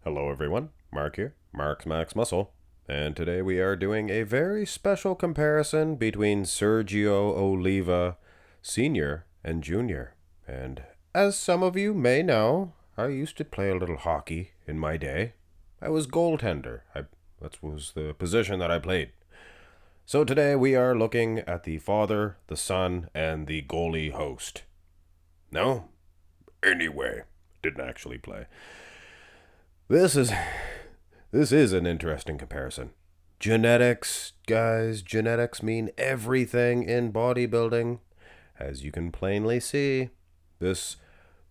Hello everyone, Mark here, Mark's Max Muscle, and today we are doing a very special comparison between Sergio Oliva Sr. and Jr. And as some of you may know, I used to play a little hockey in my day. I was goaltender. That was the position that I played. So today we are looking at the father, the son, and the goalie host. No? Anyway, didn't actually play. This is an interesting comparison. Genetics, guys, genetics mean everything in bodybuilding. As you can plainly see, this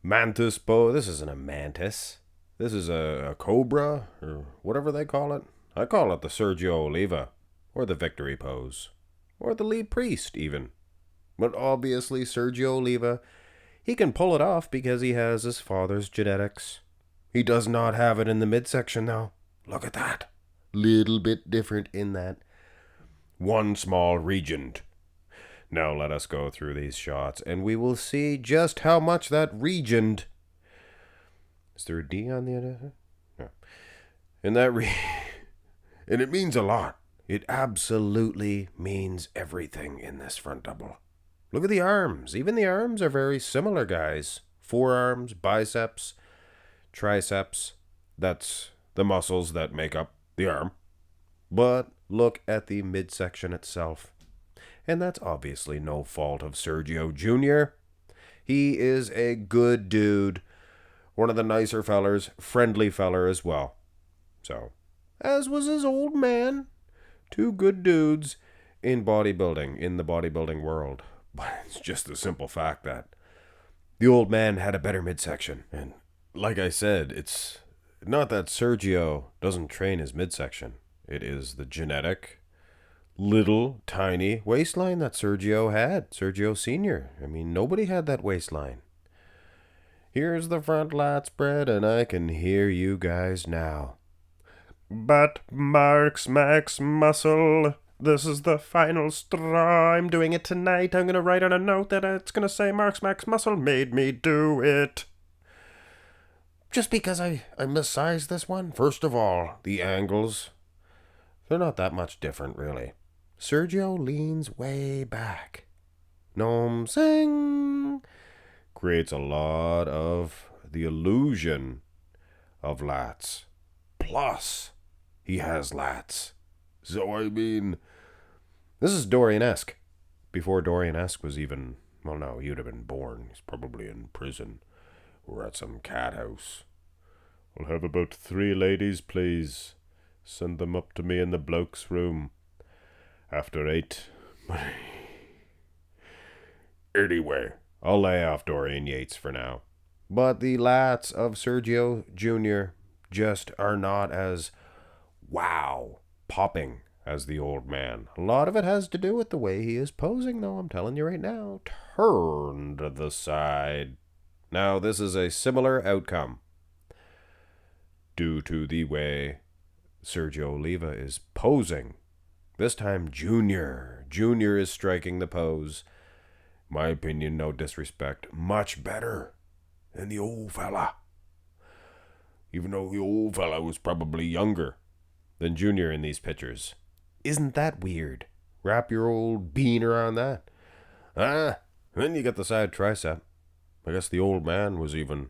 this isn't a mantis. This is a cobra, or whatever they call it. I call it the Sergio Oliva, or the victory pose, or the lead priest even. But obviously Sergio Oliva, he can pull it off because he has his father's genetics. He does not have it in the midsection, though. Look at that. Little bit different in that one small region. Now let us go through these shots, and we will see just how much that region... Is there a D on the other? No. And and it means a lot. It absolutely means everything in this front double. Look at the arms. Even the arms are very similar, guys. Forearms, biceps, triceps, that's the muscles that make up the arm. But look at the midsection itself. And that's obviously no fault of Sergio Jr. He is a good dude, one of the nicer fellers, friendly feller as well. So, as was his old man. Two good dudes in bodybuilding, in the bodybuilding world. But it's just the simple fact that the old man had a better midsection, and like I said, it's not that Sergio doesn't train his midsection. It is the genetic, little, tiny waistline that Sergio had. Sergio Sr. I mean, nobody had that waistline. Here's the front lat spread, and I can hear you guys now. But Mark's Max Muscle, this is the final straw. I'm doing it tonight. I'm going to write on a note that it's going to say Mark's Max Muscle made me do it. Just because I missized this one? First of all, the angles, they're not that much different, really. Sergio leans way back. Nom sing creates a lot of the illusion of lats. Plus, he has lats. So, I mean, this is Dorian-esque. Before Dorian-esque was even, well, no, he'd have been born. He's probably in prison. We're at some cat house. We'll have about 3 ladies, please. Send them up to me in the bloke's room. After 8. Anyway, I'll lay off Dorian Yates for now. But the lats of Sergio Jr. just are not as wow popping as the old man. A lot of it has to do with the way he is posing, though, I'm telling you right now. Turn to the side. Now, this is a similar outcome due to the way Sergio Oliva is posing. This time, Junior. Junior is striking the pose. My opinion, no disrespect, much better than the old fella. Even though the old fella was probably younger than Junior in these pictures. Isn't that weird? Wrap your old bean around that. Then you get the side tricep. I guess the old man was even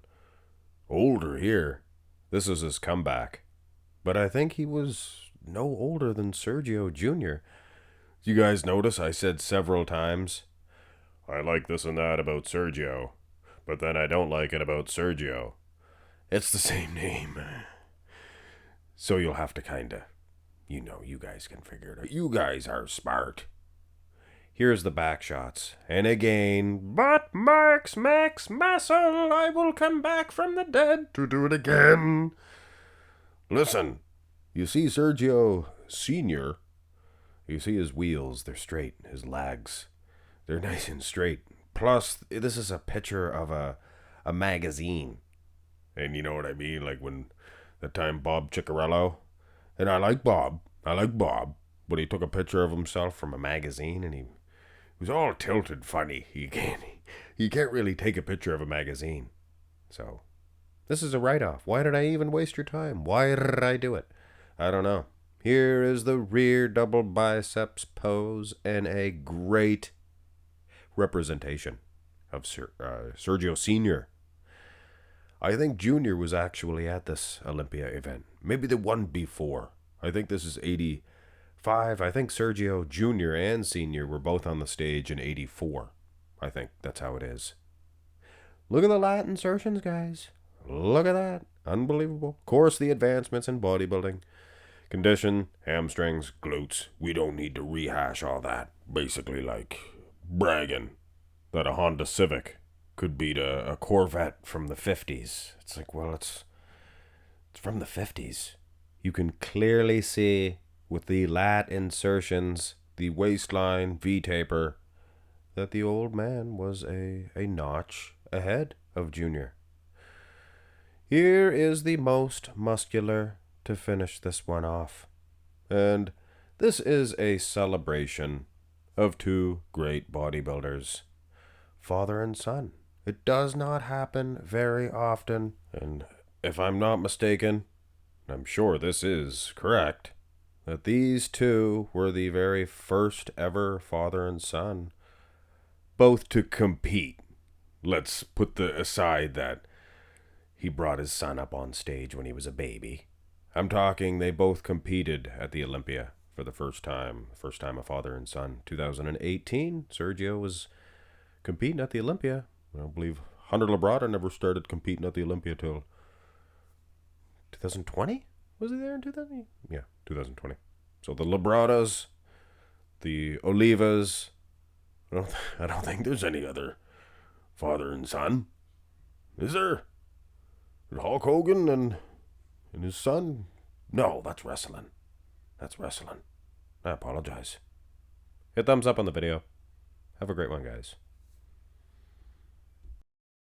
older here. This is his comeback. But I think he was no older than Sergio Jr. You guys notice I said several times, I like this and that about Sergio, but then I don't like it about Sergio. It's the same name. So you'll have to kinda, you guys can figure it out. You guys are smart. Here's the back shots. And again, but Mark's Max Muscle, I will come back from the dead to do it again. Listen, you see Sergio Sr., you see his wheels, they're straight. His legs, they're nice and straight. Plus, this is a picture of a magazine. And you know what I mean? Like when the time Bob Ciccarello, and I like Bob, but he took a picture of himself from a magazine and he was all tilted funny. He can't really take a picture of a magazine. So, This is a write-off. Why did I even waste your time? Why did I do it? I don't know. Here is the rear double biceps pose and a great representation of Sergio Sr. I think Junior was actually at this Olympia event. Maybe the one before. I think this is 85. I think Sergio Jr. and Sr. were both on the stage in 84. I think that's how it is. Look at the lat insertions, guys. Look at that. Unbelievable. Of course, the advancements in bodybuilding. Condition, hamstrings, glutes. We don't need to rehash all that. Basically like bragging that a Honda Civic could beat a Corvette from the 50s. It's like, well, it's from the 50s. You can clearly see with the lat insertions, the waistline, V-taper, that the old man was a notch ahead of Junior. Here is the most muscular to finish this one off. And this is a celebration of two great bodybuilders, father and son. It does not happen very often, and if I'm not mistaken, I'm sure this is correct, that these two were the very first ever father and son, both to compete. Let's put aside that he brought his son up on stage when he was a baby. I'm talking they both competed at the Olympia for the first time a father and son. 2018, Sergio was competing at the Olympia. I don't believe Hunter Labrada never started competing at the Olympia till 2020? Was he there in 2000? Yeah, 2020. So the Labradas, the Olivas, I don't think there's any other father and son. Is there? Hulk Hogan and his son? No, that's wrestling. That's wrestling. I apologize. Hit thumbs up on the video. Have a great one, guys.